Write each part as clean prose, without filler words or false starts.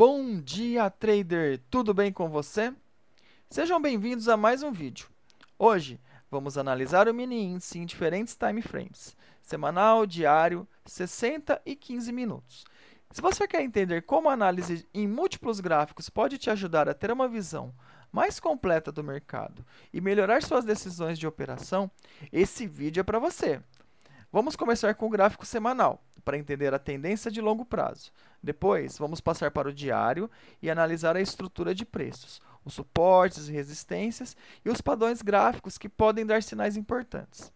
Bom dia, trader! Tudo bem com você? Sejam bem-vindos a mais um vídeo. Hoje, vamos analisar o mini índice em diferentes time frames, semanal, diário, 60 e 15 minutos. Se você quer entender como a análise em múltiplos gráficos pode te ajudar a ter uma visão mais completa do mercado e melhorar suas decisões de operação, esse vídeo é para você. Vamos começar com o gráfico semanal, para entender a tendência de longo prazo. Depois, vamos passar para o diário e analisar a estrutura de preços, os suportes e resistências e os padrões gráficos que podem dar sinais importantes.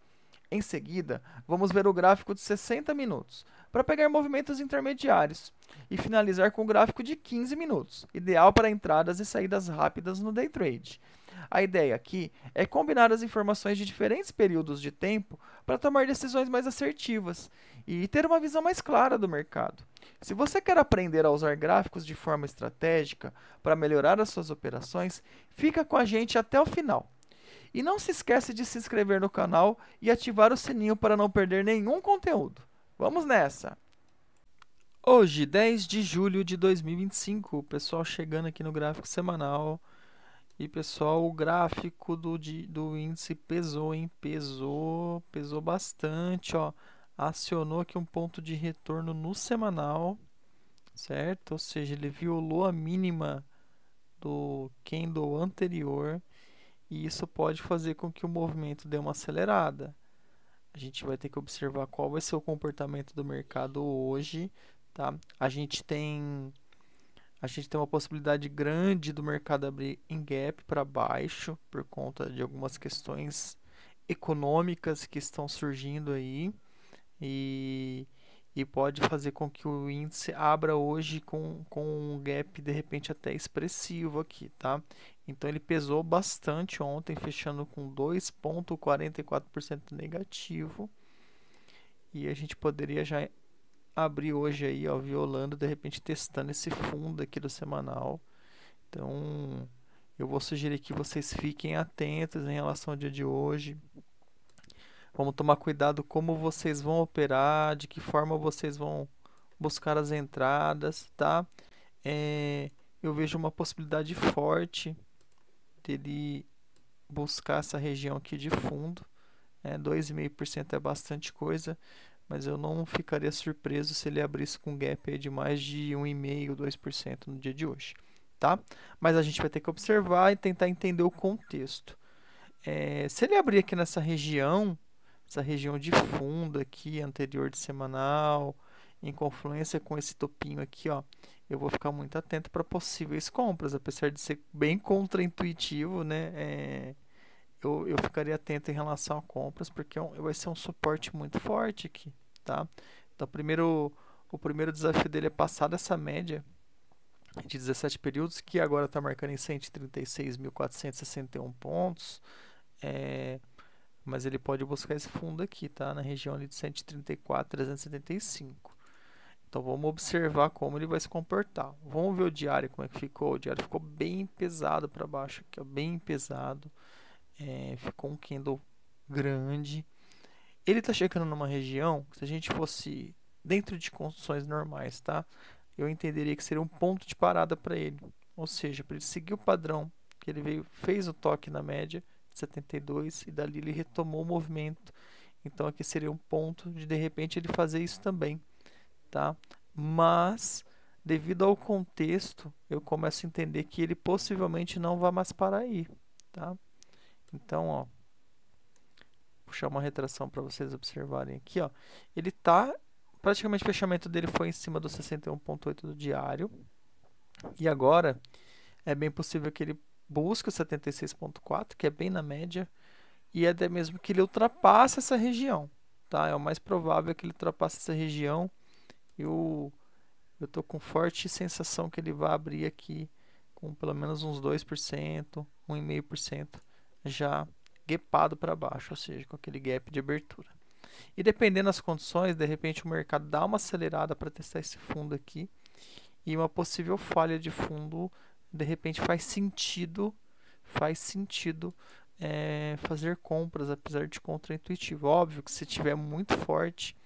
Em seguida, vamos ver o gráfico de 60 minutos, para pegar movimentos intermediários, e finalizar com o gráfico de 15 minutos, ideal para entradas e saídas rápidas no day trade. A ideia aqui é combinar as informações de diferentes períodos de tempo para tomar decisões mais assertivas e ter uma visão mais clara do mercado. Se você quer aprender a usar gráficos de forma estratégica para melhorar as suas operações, fica com a gente até o final. E não se esquece de se inscrever no canal e ativar o sininho para não perder nenhum conteúdo. Vamos nessa! Hoje, 10 de julho de 2025, o pessoal chegando aqui no gráfico semanal. E pessoal, o gráfico do índice pesou, hein? Pesou bastante, ó. Acionou aqui um ponto de retorno no semanal, certo? Ou seja, ele violou a mínima do candle anterior. E isso pode fazer com que o movimento dê uma acelerada. A gente vai ter que observar qual vai ser o comportamento do mercado hoje, tá? A gente tem uma possibilidade grande do mercado abrir em gap para baixo por conta de algumas questões econômicas que estão surgindo aí e pode fazer com que o índice abra hoje com um gap de repente até expressivo aqui, tá? Então ele pesou bastante ontem, fechando com 2,44% negativo, e a gente poderia já abrir hoje aí, ó, violando, de repente testando esse fundo aqui do semanal. Então eu vou sugerir que vocês fiquem atentos em relação ao dia de hoje. Vamos tomar cuidado como vocês vão operar, de que forma vocês vão buscar as entradas, tá? Eu vejo uma possibilidade forte dele buscar essa região aqui de fundo. 2,5% é bastante coisa, mas eu não ficaria surpreso se ele abrisse com gap aí de mais de 1,5%, 2% no dia de hoje, tá? Mas a gente vai ter que observar e tentar entender o contexto. Se ele abrir aqui nessa região, essa região de fundo aqui, anterior de semanal, em confluência com esse topinho aqui, ó, eu vou ficar muito atento para possíveis compras, apesar de ser bem contraintuitivo, né? Eu ficaria atento em relação a compras, porque vai ser um suporte muito forte aqui, tá? Então, o primeiro desafio dele é passar dessa média de 17 períodos, que agora está marcando em 136.461 pontos, mas ele pode buscar esse fundo aqui, tá? Na região ali de 134.375. Então vamos observar como ele vai se comportar. Vamos ver o diário, como é que ficou. O diário ficou bem pesado para baixo aqui, ó, bem pesado. Ficou um candle grande. Ele está chegando numa região, se a gente fosse dentro de condições normais, tá? Eu entenderia que seria um ponto de parada para ele. Ou seja, para ele seguir o padrão que ele fez o toque na média 72 e dali ele retomou o movimento. Então aqui seria um ponto de repente ele fazer isso também, tá? Mas devido ao contexto, eu começo a entender que ele possivelmente não vai mais parar aí, tá? Então, ó, puxar uma retração para vocês observarem aqui, ó. Ele tá praticamente o fechamento dele foi em cima do 61,8 do diário. E agora é bem possível que ele busque o 76,4, que é bem na média, e até mesmo que ele ultrapasse essa região, tá? É o mais provável que ele ultrapasse essa região. Eu tô com forte sensação que ele vai abrir aqui com pelo menos uns 2%, 1,5% já gapado para baixo, ou seja, com aquele gap de abertura. E dependendo das condições, de repente o mercado dá uma acelerada para testar esse fundo aqui, e uma possível falha de fundo, de repente faz sentido fazer compras, apesar de contraintuitivo. Óbvio que se tiver muito forte,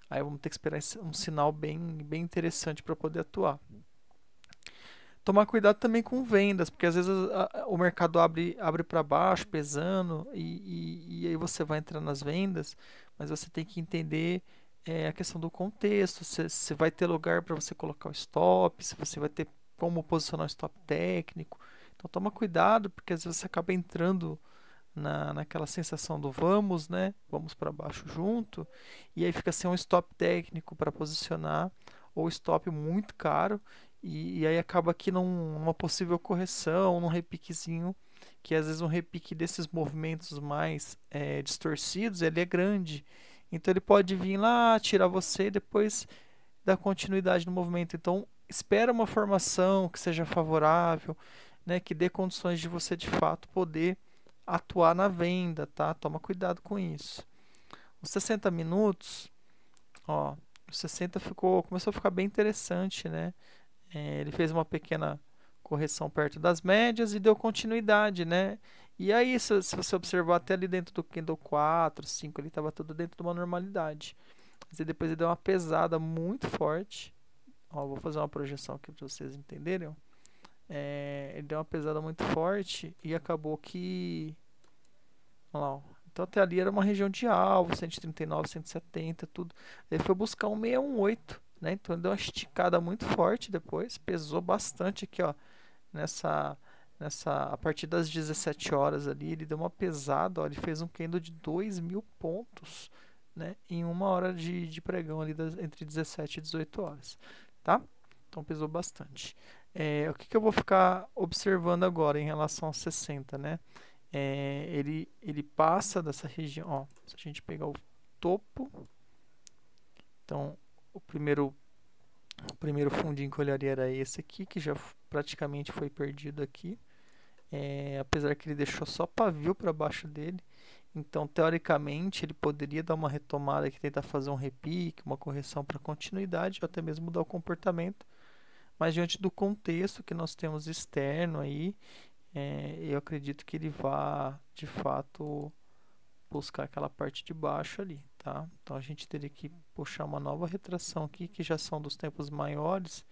aí vamos ter que esperar um sinal bem interessante para poder atuar. Tomar cuidado também com vendas, porque às vezes o mercado abre para baixo, pesando, e aí você vai entrar nas vendas, mas você tem que entender a questão do contexto, se vai ter lugar para você colocar o stop, se você vai ter como posicionar o stop técnico. Então toma cuidado, porque às vezes você acaba entrando naquela sensação do vamos, né? Vamos para baixo junto, e aí fica sem um stop técnico para posicionar, ou stop muito caro, e aí acaba aqui numa possível correção, num repiquezinho, que às vezes um repique desses movimentos mais distorcidos, ele é grande. Então ele pode vir lá, tirar você e depois dar continuidade no movimento. Então espera uma formação que seja favorável, né, que dê condições de você de fato poder atuar na venda, tá? Toma cuidado com isso. Os 60 minutos, ó, os 60 começou a ficar bem interessante, né? Ele fez uma pequena correção perto das médias e deu continuidade, né? E aí, se você observar até ali dentro do candle 4, 5, ele estava tudo dentro de uma normalidade. Mas aí depois ele deu uma pesada muito forte. Ó, vou fazer uma projeção aqui para vocês entenderem. Ó. Ele deu uma pesada muito forte e acabou que... Olha lá, ó. Então até ali era uma região de alvo, 139, 170, tudo. Ele foi buscar um 618, né? Então ele deu uma esticada muito forte depois, pesou bastante aqui, ó, a partir das 17 horas ali, ele deu uma pesada, ó, ele fez um candle de 2.000 pontos, né? Em uma hora de pregão ali entre 17 e 18 horas, tá? Então pesou bastante. O que eu vou ficar observando agora em relação aos 60, né? Ele passa dessa região, ó, se a gente pegar o topo, então o primeiro fundinho que eu olharia era esse aqui, que já praticamente foi perdido aqui, apesar que ele deixou só pavio para baixo dele, então teoricamente ele poderia dar uma retomada aqui, tentar fazer um repique, uma correção para continuidade, ou até mesmo mudar o comportamento, mas diante do contexto que nós temos externo aí, eu acredito que ele vá de fato buscar aquela parte de baixo ali, tá? Então a gente teria que puxar uma nova retração aqui, que já são dos tempos maiores,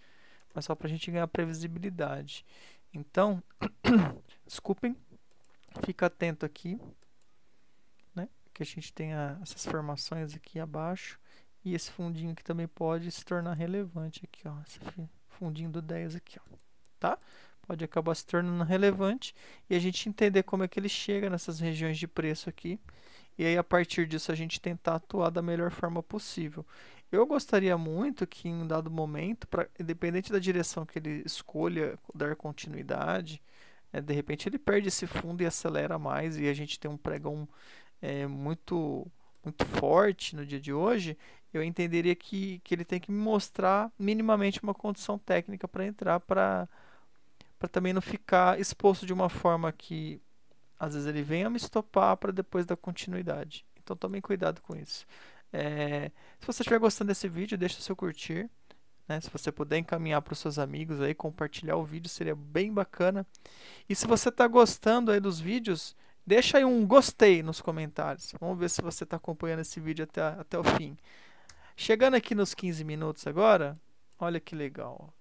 mas só para a gente ganhar previsibilidade. Então, desculpem, fica atento aqui, né? Que a gente tenha essas formações aqui abaixo e esse fundinho aqui também pode se tornar relevante aqui, ó, esse fundinho do 10 aqui, ó, tá? Pode acabar se tornando relevante e a gente entender como é que ele chega nessas regiões de preço aqui. E aí, a partir disso, a gente tentar atuar da melhor forma possível. Eu gostaria muito que, em um dado momento, independente da direção que ele escolha dar continuidade, de repente ele perde esse fundo e acelera mais e a gente tem um pregão muito, muito forte no dia de hoje, eu entenderia que ele tem que me mostrar minimamente uma condição técnica para entrar, para também não ficar exposto de uma forma que às vezes ele venha me estopar para depois dar continuidade. Então tomem cuidado com isso. Se você estiver gostando desse vídeo, deixa seu curtir. Né? Se você puder encaminhar para os seus amigos aí, compartilhar o vídeo, seria bem bacana. E se você está gostando aí dos vídeos, deixa aí um gostei nos comentários. Vamos ver se você está acompanhando esse vídeo até o fim. Chegando aqui nos 15 minutos agora, olha que legal.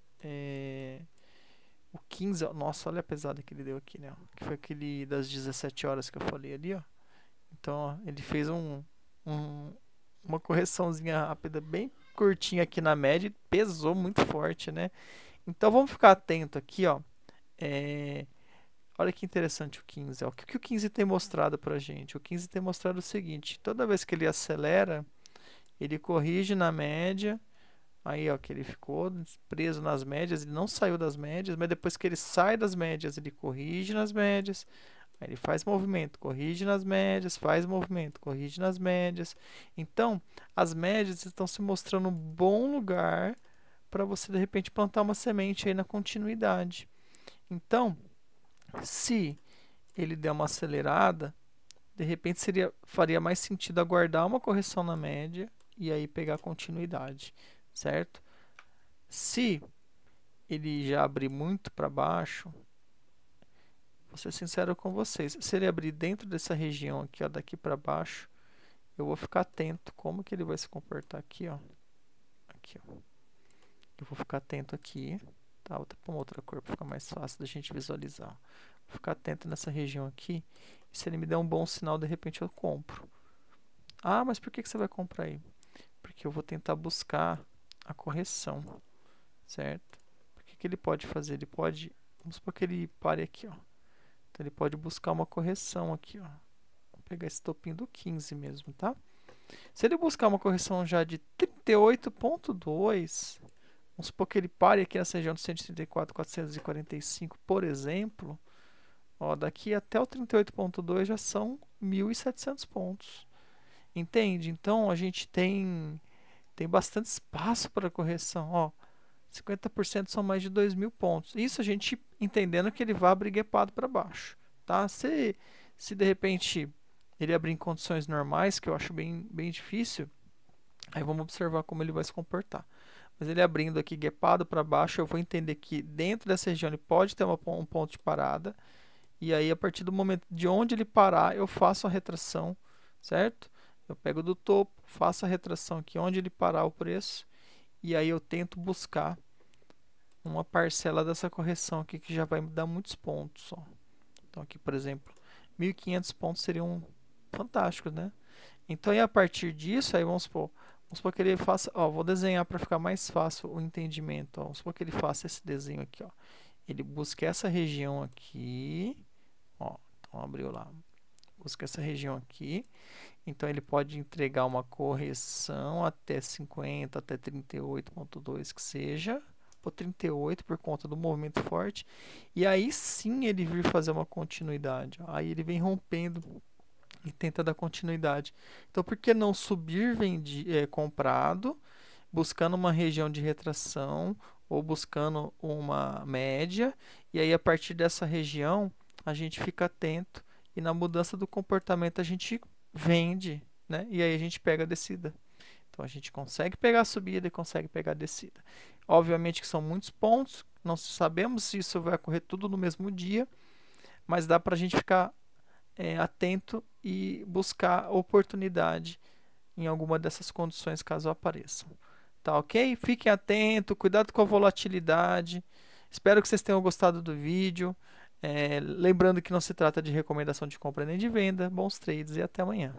O 15, nossa, olha a pesada que ele deu aqui, né? Que foi aquele das 17 horas que eu falei ali, ó. Então, ó, ele fez uma correçãozinha rápida, bem curtinha aqui na média, e pesou muito forte, né? Então, vamos ficar atento aqui, ó. Olha que interessante o 15, ó. O que o 15 tem mostrado pra gente? O 15 tem mostrado o seguinte, toda vez que ele acelera, ele corrige na média. Aí, ó, que ele ficou preso nas médias, ele não saiu das médias, mas depois que ele sai das médias, ele corrige nas médias, aí ele faz movimento, corrige nas médias, faz movimento, corrige nas médias. Então, as médias estão se mostrando um bom lugar para você, de repente, plantar uma semente aí na continuidade. Então, se ele der uma acelerada, de repente faria mais sentido aguardar uma correção na média e aí pegar continuidade. Certo? Se ele já abrir muito para baixo, vou ser sincero com vocês, se ele abrir dentro dessa região aqui, ó, daqui para baixo, eu vou ficar atento como que ele vai se comportar aqui, ó. Aqui, ó. Eu vou ficar atento aqui, Tá, vou pôr uma outra cor para ficar mais fácil da gente visualizar. Vou ficar atento nessa região aqui. E se ele me der um bom sinal, de repente eu compro. Ah, mas por que você vai comprar aí? Porque eu vou tentar buscar a correção, certo? O que ele pode fazer? Ele pode, vamos supor que ele pare aqui, ó. Então ele pode buscar uma correção aqui, ó. Vou pegar esse topinho do 15 mesmo, tá? Se ele buscar uma correção já de 38,2, vamos supor que ele pare aqui nessa região de 134,445, por exemplo, ó, daqui até o 38,2 já são 1.700 pontos. Entende? Então a gente tem bastante espaço para correção. Ó, 50% são mais de 2.000 pontos. Isso a gente entendendo que ele vai abrir gapado para baixo. Tá? Se de repente ele abrir em condições normais, que eu acho bem difícil, aí vamos observar como ele vai se comportar. Mas ele abrindo aqui gapado para baixo, eu vou entender que dentro dessa região ele pode ter um ponto de parada. E aí, a partir do momento de onde ele parar, eu faço a retração, certo? Eu pego do topo, faço a retração aqui onde ele parar o preço. E aí eu tento buscar uma parcela dessa correção aqui que já vai me dar muitos pontos. Ó. Então aqui, por exemplo, 1.500 pontos seriam fantásticos, né? Então, aí a partir disso, aí vamos supor que ele faça, ó, vou desenhar para ficar mais fácil o entendimento. Ó. Vamos supor que ele faça esse desenho aqui, ó. Ele busca essa região aqui, ó, então abriu lá. Busca essa região aqui. Então ele pode entregar uma correção até 50, até 38,2 que seja, ou 38 por conta do movimento forte. E aí sim ele vir fazer uma continuidade. Ó. Aí ele vem rompendo e tenta dar continuidade. Então por que não subir comprado, buscando uma região de retração ou buscando uma média, e aí a partir dessa região a gente fica atento e na mudança do comportamento a gente vende, né? E aí a gente pega a descida. Então a gente consegue pegar a subida e consegue pegar a descida. Obviamente que são muitos pontos, não sabemos se isso vai ocorrer tudo no mesmo dia, mas dá para a gente ficar atento e buscar oportunidade em alguma dessas condições caso apareçam. Tá ok? Fiquem atentos, cuidado com a volatilidade. Espero que vocês tenham gostado do vídeo. Lembrando que não se trata de recomendação de compra nem de venda. Bons trades e até amanhã.